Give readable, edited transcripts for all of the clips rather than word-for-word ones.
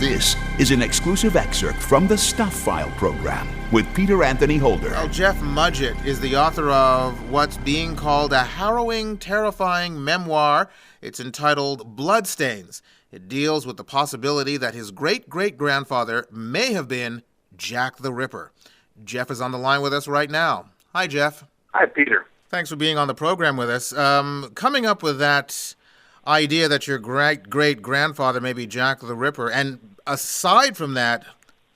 This is an exclusive excerpt from the Stuph File Program with Peter Anthony Holder. Well, Jeff Mudgett is the author of what's being called a harrowing, terrifying memoir. It's entitled Bloodstains. It deals with the possibility that his great-great-grandfather may have been Jack the Ripper. Jeff is on the line with us right now. Hi, Jeff. Hi, Peter. Thanks for being on the program with us. Coming up with that idea that your great-great-grandfather may be Jack the Ripper, and aside from that,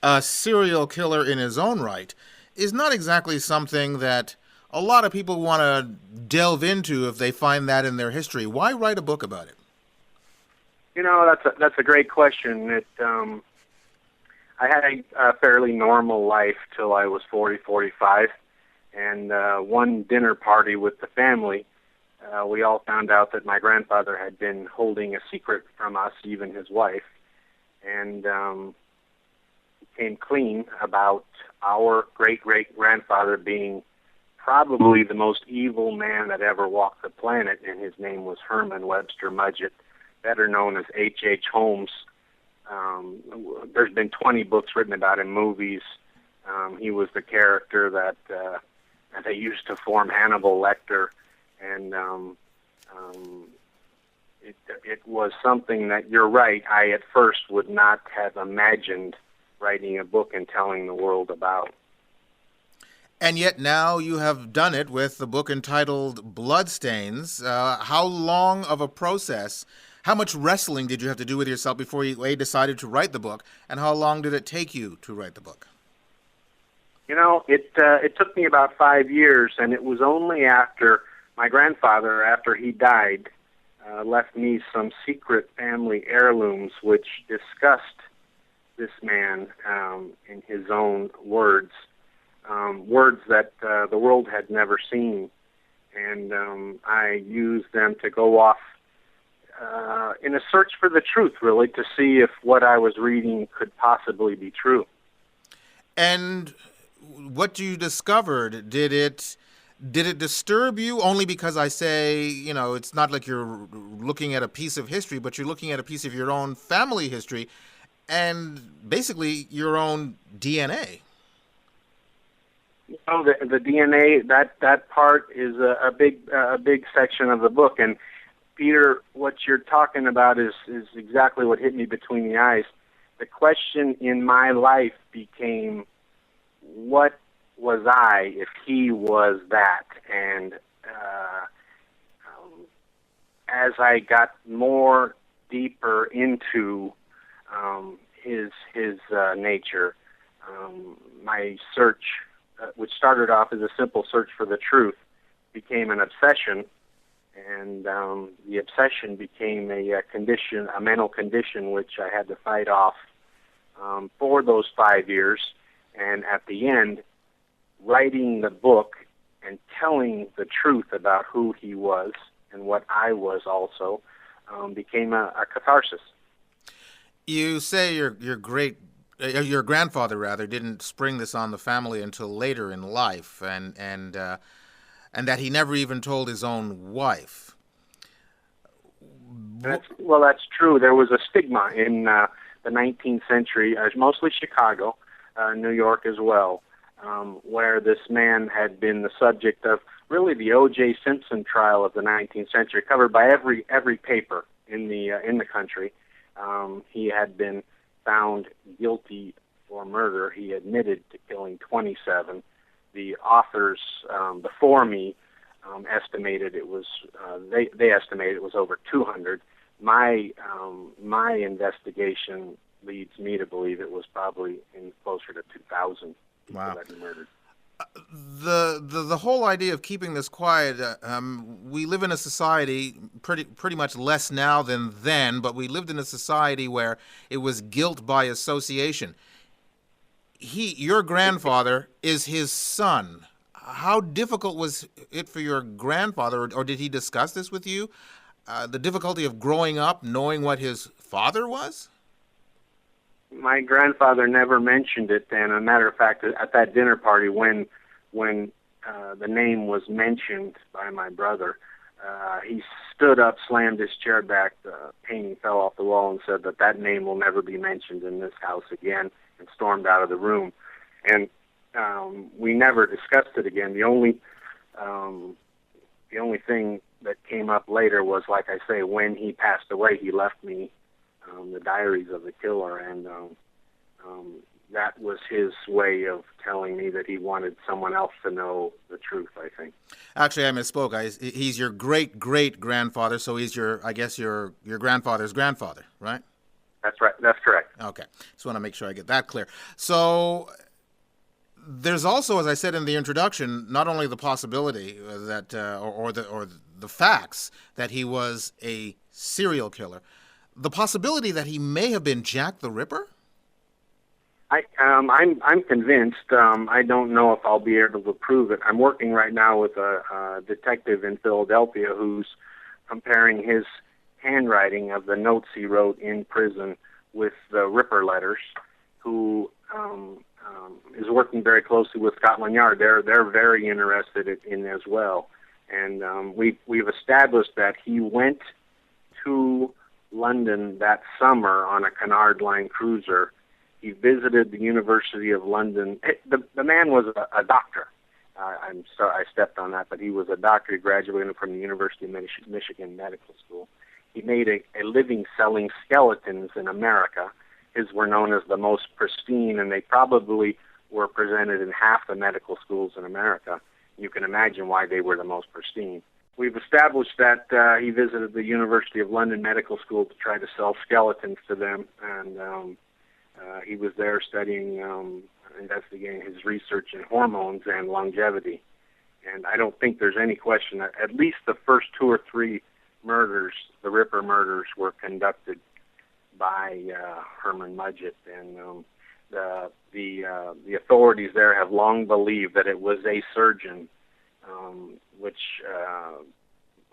a serial killer in his own right, is not exactly something that a lot of people want to delve into if they find that in their history. Why write a book about it? You know, that's a great question. I had a fairly normal life till I was 45, and one dinner party with the family, we all found out that my grandfather had been holding a secret from us, even his wife, and came clean about our great-great-grandfather being probably the most evil man that ever walked the planet, and his name was Herman Webster Mudgett, better known as H.H. Holmes. There's been 20 books written about him, movies. He was the character that they used to form Hannibal Lecter, and it was something that, you're right, I at first would not have imagined writing a book and telling the world about. And yet now you have done it with the book entitled Bloodstains. How long of a process, how much wrestling did you have to do with yourself before you decided to write the book, and how long did it take you to write the book? You know, it took me about 5 years, and it was only after my grandfather, after he died, left me some secret family heirlooms which discussed this man in his own words, words that the world had never seen. And I used them to go off in a search for the truth, really, to see if what I was reading could possibly be true. And what you discovered, did it disturb you? Only because I say, you know, it's not like you're looking at a piece of history, but you're looking at a piece of your own family history and basically your own DNA. You know, the DNA, that part is a big section of the book. And Peter, what you're talking about is exactly what hit me between the eyes. The question in my life became, what was I if he was that? And as I got more deeper into his nature, my search, which started off as a simple search for the truth, became an obsession, and the obsession became a condition, a mental condition, which I had to fight off for those 5 years. And at the end, writing the book and telling the truth about who he was and what I was also became a catharsis. You say your grandfather rather didn't spring this on the family until later in life, and that he never even told his own wife. That's true. There was a stigma in the 19th century, mostly Chicago, New York as well, where this man had been the subject of really the O.J. Simpson trial of the 19th century, covered by every paper in the country. He had been found guilty for murder. He admitted to killing 27. The authors before me estimated it was they estimated it was over 200. My investigation leads me to believe it was probably closer to 2,000 people that he murdered. The whole idea of keeping this quiet, we live in a society, pretty much less now than then, but we lived in a society where it was guilt by association. Your grandfather is his son. How difficult was it for your grandfather, or did he discuss this with you? The difficulty of growing up knowing what his father was? My grandfather never mentioned it, and as a matter of fact, at that dinner party, when the name was mentioned by my brother, he stood up, slammed his chair back, the painting fell off the wall, and said that name will never be mentioned in this house again, and stormed out of the room. And we never discussed it again. The only thing that came up later was, like I say, when he passed away, he left me the diaries of the killer, and that was his way of telling me that he wanted someone else to know the truth, I think. Actually, I misspoke. He's your great-great-grandfather, so he's your grandfather's grandfather, right? That's right. That's correct. Okay. Just want to make sure I get that clear. So there's also, as I said in the introduction, not only the possibility that, or the facts that he was a serial killer, the possibility that he may have been Jack the Ripper? I'm convinced. I don't know if I'll be able to prove it. I'm working right now with a detective in Philadelphia who's comparing his handwriting of the notes he wrote in prison with the Ripper letters, who is working very closely with Scotland Yard. They're very interested in as well. And we've established that he went to London that summer on a Cunard Line cruiser. He visited the University of London. The man was a doctor. I'm sorry I stepped on that, but he was a doctor. He graduated from the University of Michigan Medical School. He made a living selling skeletons in America. His were known as the most pristine, and they probably were presented in half the medical schools in America. You can imagine why they were the most pristine. We've established that he visited the University of London Medical School to try to sell skeletons to them, and he was there studying, investigating his research in hormones and longevity. And I don't think there's any question that at least the first 2 or 3 murders, the Ripper murders, were conducted by Herman Mudgett. And the authorities there have long believed that it was a surgeon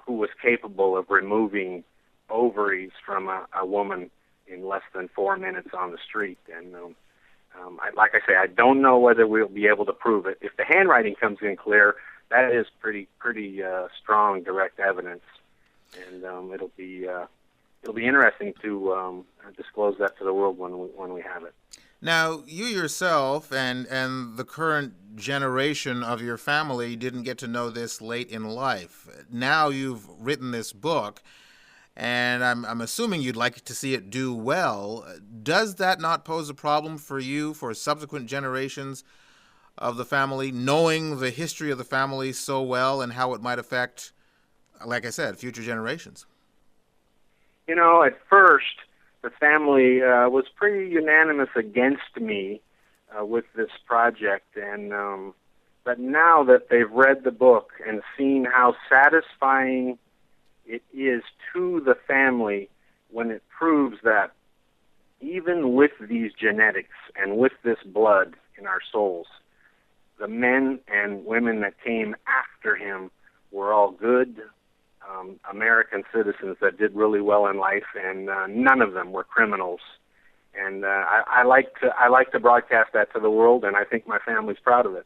who was capable of removing ovaries from a woman in less than 4 minutes on the street. And like I say, I don't know whether we'll be able to prove it. If the handwriting comes in clear, that is pretty strong direct evidence, and it'll be interesting to disclose that to the world when we have it. Now, you yourself and the current generation of your family didn't get to know this late in life. Now you've written this book, and I'm assuming you'd like to see it do well. Does that not pose a problem for you, for subsequent generations of the family, knowing the history of the family so well and how it might affect, like I said, future generations? You know, at first, the family was pretty unanimous against me with this project, and but now that they've read the book and seen how satisfying it is to the family when it proves that even with these genetics and with this blood in our souls, the men and women that came after him were all good American citizens that did really well in life, and none of them were criminals. And I like to broadcast that to the world, and I think my family's proud of it.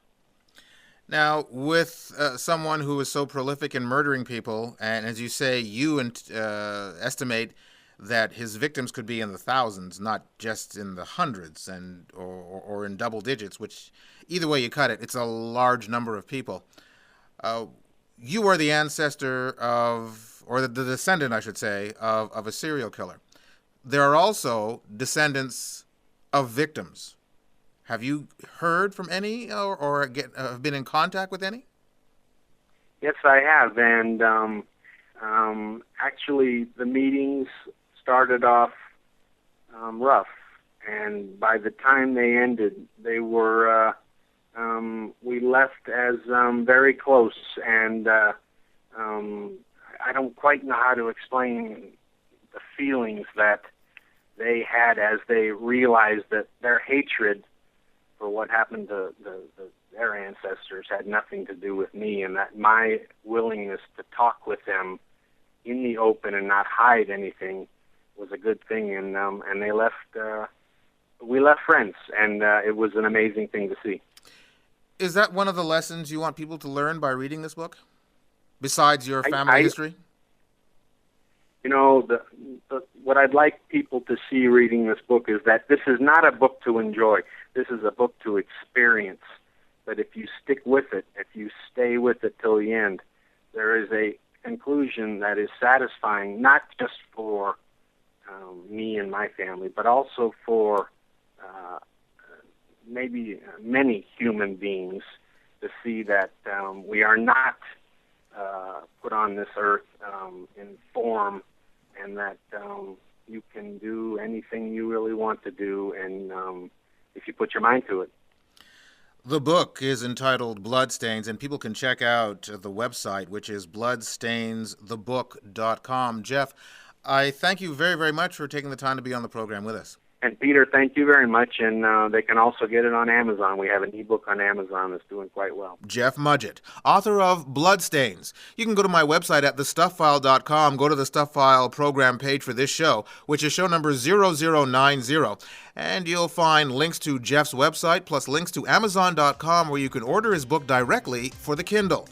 Now, with someone who is so prolific in murdering people, and as you say, you estimate that his victims could be in the thousands, not just in the hundreds or in double digits, which either way you cut it, it's a large number of people. You are the ancestor of, or the descendant, I should say, of a serial killer. There are also descendants of victims. Have you heard from any or have been in contact with any? Yes, I have. And actually, the meetings started off rough. And by the time they ended, they were... we left as very close, and I don't quite know how to explain the feelings that they had as they realized that their hatred for what happened to their ancestors had nothing to do with me, and that my willingness to talk with them in the open and not hide anything was a good thing, and they left. We left friends, and it was an amazing thing to see. Is that one of the lessons you want people to learn by reading this book? besides your family history? You know, what I'd like people to see reading this book is that this is not a book to enjoy. This is a book to experience. But if you stick with it, if you stay with it till the end, there is a conclusion that is satisfying, not just for me and my family, but also for maybe many human beings, to see that we are not put on this earth in form, and that you can do anything you really want to do, and if you put your mind to it. The book is entitled Bloodstains, and people can check out the website, which is bloodstainsthebook.com. Jeff, I thank you very, very much for taking the time to be on the program with us. And Peter, thank you very much, and they can also get it on Amazon. We have an ebook on Amazon that's doing quite well. Jeff Mudgett, author of Bloodstains. You can go to my website at thestuffile.com, go to the Stuph File Program page for this show, which is show number 0090, and you'll find links to Jeff's website, plus links to Amazon.com, where you can order his book directly for the Kindle.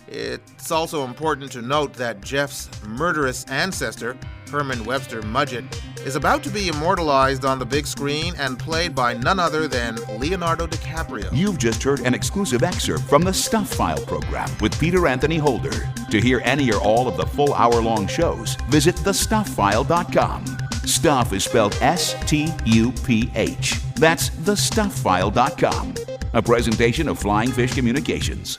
It's also important to note that Jeff's murderous ancestor, Herman Webster Mudgett, is about to be immortalized on the big screen and played by none other than Leonardo DiCaprio. You've just heard an exclusive excerpt from the Stuph File Program with Peter Anthony Holder. To hear any or all of the full hour-long shows, visit thestufffile.com. Stuph is spelled S-T-U-P-H. That's thestufffile.com. A presentation of Flying Fish Communications.